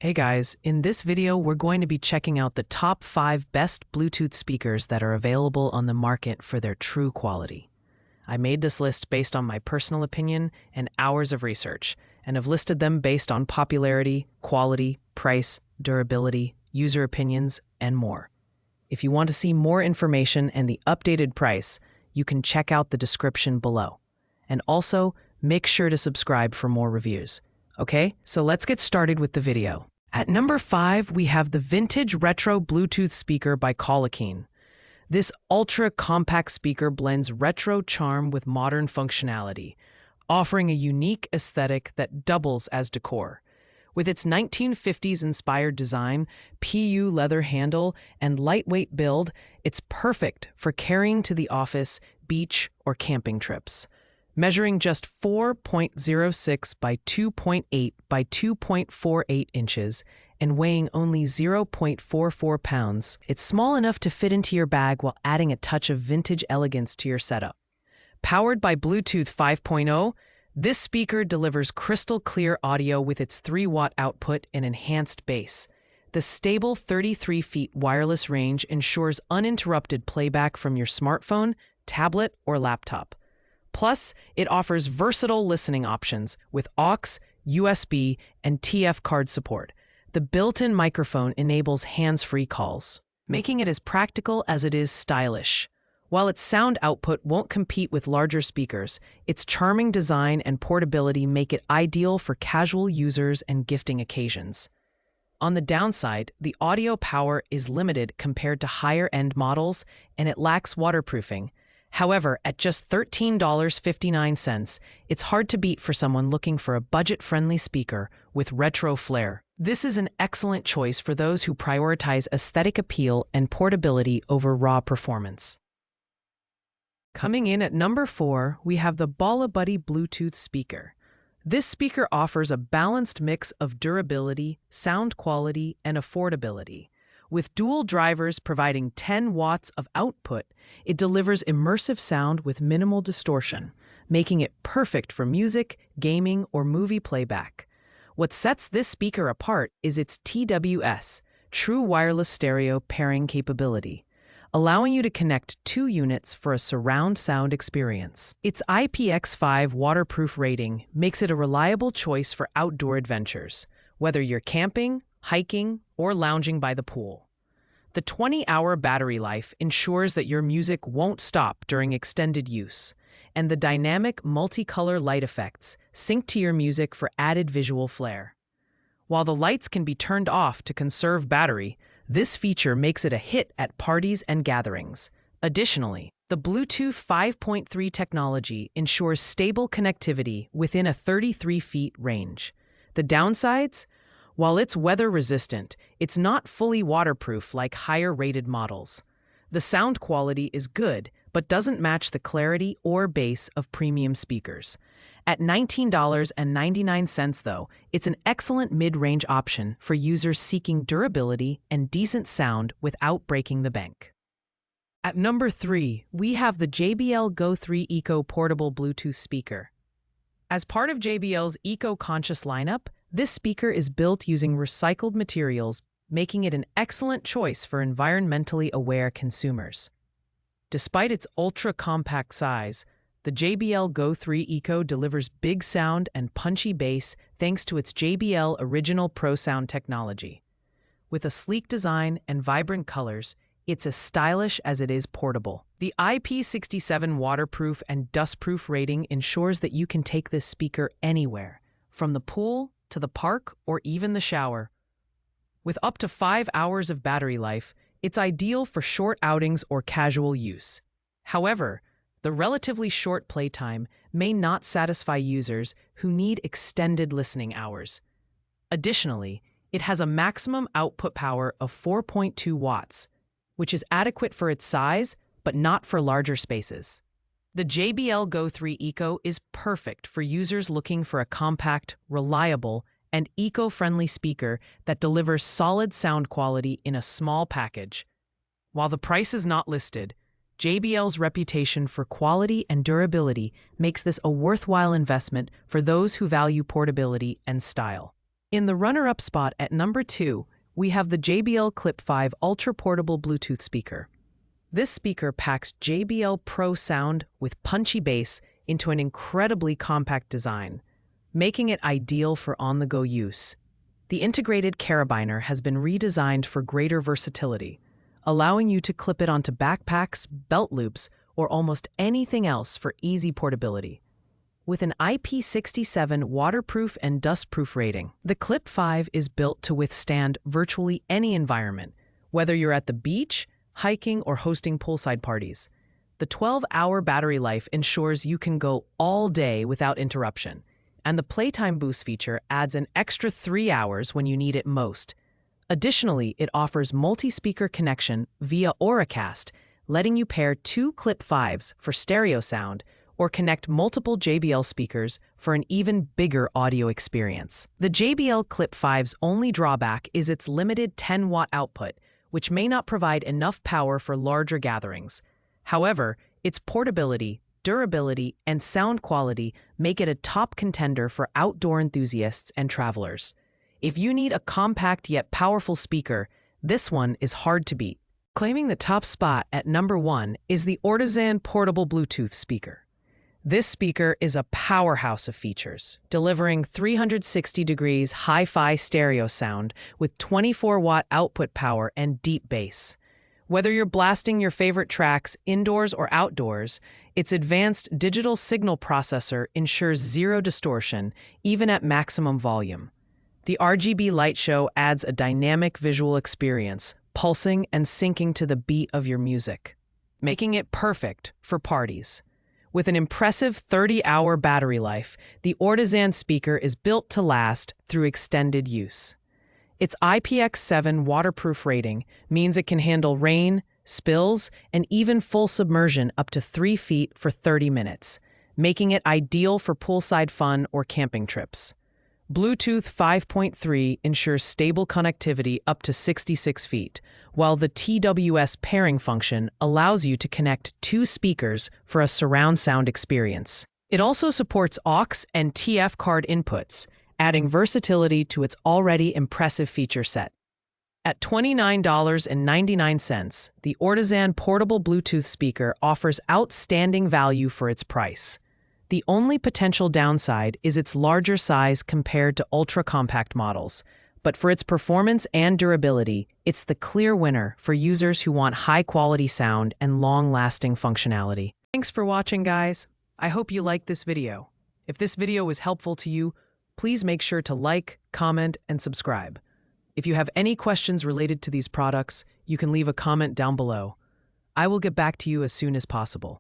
Hey guys, in this video we're going to be checking out the top 5 best Bluetooth speakers that are available on the market for their true quality. I made this list based on my personal opinion and hours of research, and have listed them based on popularity, quality, price, durability, user opinions, and more. If you want to see more information and the updated price, you can check out the description below. And also, make sure to subscribe for more reviews. Okay, so let's get started with the video. At number 5, we have the Vintage Retro Bluetooth Speaker by Aliexpress. This ultra-compact speaker blends retro charm with modern functionality, offering a unique aesthetic that doubles as decor. With its 1950s-inspired design, PU leather handle, and lightweight build, it's perfect for carrying to the office, beach, or camping trips. Measuring just 4.06 by 2.8 by 2.48 inches and weighing only 0.44 pounds, it's small enough to fit into your bag while adding a touch of vintage elegance to your setup. Powered by Bluetooth 5.0, this speaker delivers crystal clear audio with its 3-watt output and enhanced bass. The stable 33 feet wireless range ensures uninterrupted playback from your smartphone, tablet, or laptop. Plus, it offers versatile listening options with aux, USB, and TF card support. The built-in microphone enables hands-free calls, making it as practical as it is stylish. While its sound output won't compete with larger speakers, its charming design and portability make it ideal for casual users and gifting occasions. On the downside, the audio power is limited compared to higher-end models, and it lacks waterproofing. However, at just $13.59, it's hard to beat for someone looking for a budget-friendly speaker with retro flair. This is an excellent choice for those who prioritize aesthetic appeal and portability over raw performance. Coming in at number 4, we have the BalaBuddy Bluetooth speaker. This speaker offers a balanced mix of durability, sound quality, and affordability. With dual drivers providing 10 watts of output, it delivers immersive sound with minimal distortion, making it perfect for music, gaming, or movie playback. What sets this speaker apart is its TWS, True Wireless Stereo Pairing capability, allowing you to connect 2 units for a surround sound experience. Its IPX5 waterproof rating makes it a reliable choice for outdoor adventures, whether you're camping, hiking, or lounging by the pool. The 20-hour battery life ensures that your music won't stop during extended use, and the dynamic multicolor light effects sync to your music for added visual flair. While the lights can be turned off to conserve battery, this feature makes it a hit at parties and gatherings. Additionally, the Bluetooth 5.3 technology ensures stable connectivity within a 33 feet range. The downsides? While it's weather-resistant, it's not fully waterproof like higher-rated models. The sound quality is good, but doesn't match the clarity or bass of premium speakers. At $19.99, though, it's an excellent mid-range option for users seeking durability and decent sound without breaking the bank. At number 3, we have the JBL Go 3 Eco Portable Bluetooth Speaker. As part of JBL's eco-conscious lineup, this speaker is built using recycled materials, making it an excellent choice for environmentally aware consumers. Despite its ultra-compact size, the JBL Go 3 Eco delivers big sound and punchy bass thanks to its JBL Original Pro Sound technology. With a sleek design and vibrant colors, it's as stylish as it is portable. The IP67 waterproof and dustproof rating ensures that you can take this speaker anywhere, from the pool to the park or even the shower. With up to 5 hours of battery life, it's ideal for short outings or casual use. However, the relatively short playtime may not satisfy users who need extended listening hours. Additionally, it has a maximum output power of 4.2 watts, which is adequate for its size, but not for larger spaces. The JBL Go 3 Eco is perfect for users looking for a compact, reliable, and eco-friendly speaker that delivers solid sound quality in a small package. While the price is not listed, JBL's reputation for quality and durability makes this a worthwhile investment for those who value portability and style. In the runner-up spot at number 2, we have the JBL Clip 5 Ultra Portable Bluetooth Speaker. This speaker packs JBL Pro sound with punchy bass into an incredibly compact design, making it ideal for on-the-go use. The integrated carabiner has been redesigned for greater versatility, allowing you to clip it onto backpacks, belt loops, or almost anything else for easy portability. With an IP67 waterproof and dustproof rating, the Clip 5 is built to withstand virtually any environment, whether you're at the beach, hiking, or hosting poolside parties. The 12-hour battery life ensures you can go all day without interruption, and the Playtime Boost feature adds an extra 3 hours when you need it most. Additionally, it offers multi-speaker connection via Auracast, letting you pair 2 Clip 5s for stereo sound or connect multiple JBL speakers for an even bigger audio experience. The JBL Clip 5's only drawback is its limited 10-watt output, which may not provide enough power for larger gatherings. However, its portability, durability, and sound quality make it a top contender for outdoor enthusiasts and travelers. If you need a compact yet powerful speaker, this one is hard to beat. Claiming the top spot at number 1 is the Artisan Portable Bluetooth Speaker. This speaker is a powerhouse of features, delivering 360 degrees hi-fi stereo sound with 24-watt output power and deep bass. Whether you're blasting your favorite tracks indoors or outdoors, its advanced digital signal processor ensures zero distortion, even at maximum volume. The RGB light show adds a dynamic visual experience, pulsing and syncing to the beat of your music, making it perfect for parties. With an impressive 30-hour battery life, the Artisan speaker is built to last through extended use. Its IPX7 waterproof rating means it can handle rain, spills, and even full submersion up to 3 feet for 30 minutes, making it ideal for poolside fun or camping trips. Bluetooth 5.3 ensures stable connectivity up to 66 feet, while the TWS pairing function allows you to connect 2 speakers for a surround sound experience. It also supports aux and TF card inputs, adding versatility to its already impressive feature set. At $29.99, the Artisan Portable Bluetooth Speaker offers outstanding value for its price. The only potential downside is its larger size compared to ultra-compact models, but for its performance and durability, it's the clear winner for users who want high-quality sound and long-lasting functionality. Thanks for watching, guys. I hope you liked this video. If this video was helpful to you, please make sure to like, comment, and subscribe. If you have any questions related to these products, you can leave a comment down below. I will get back to you as soon as possible.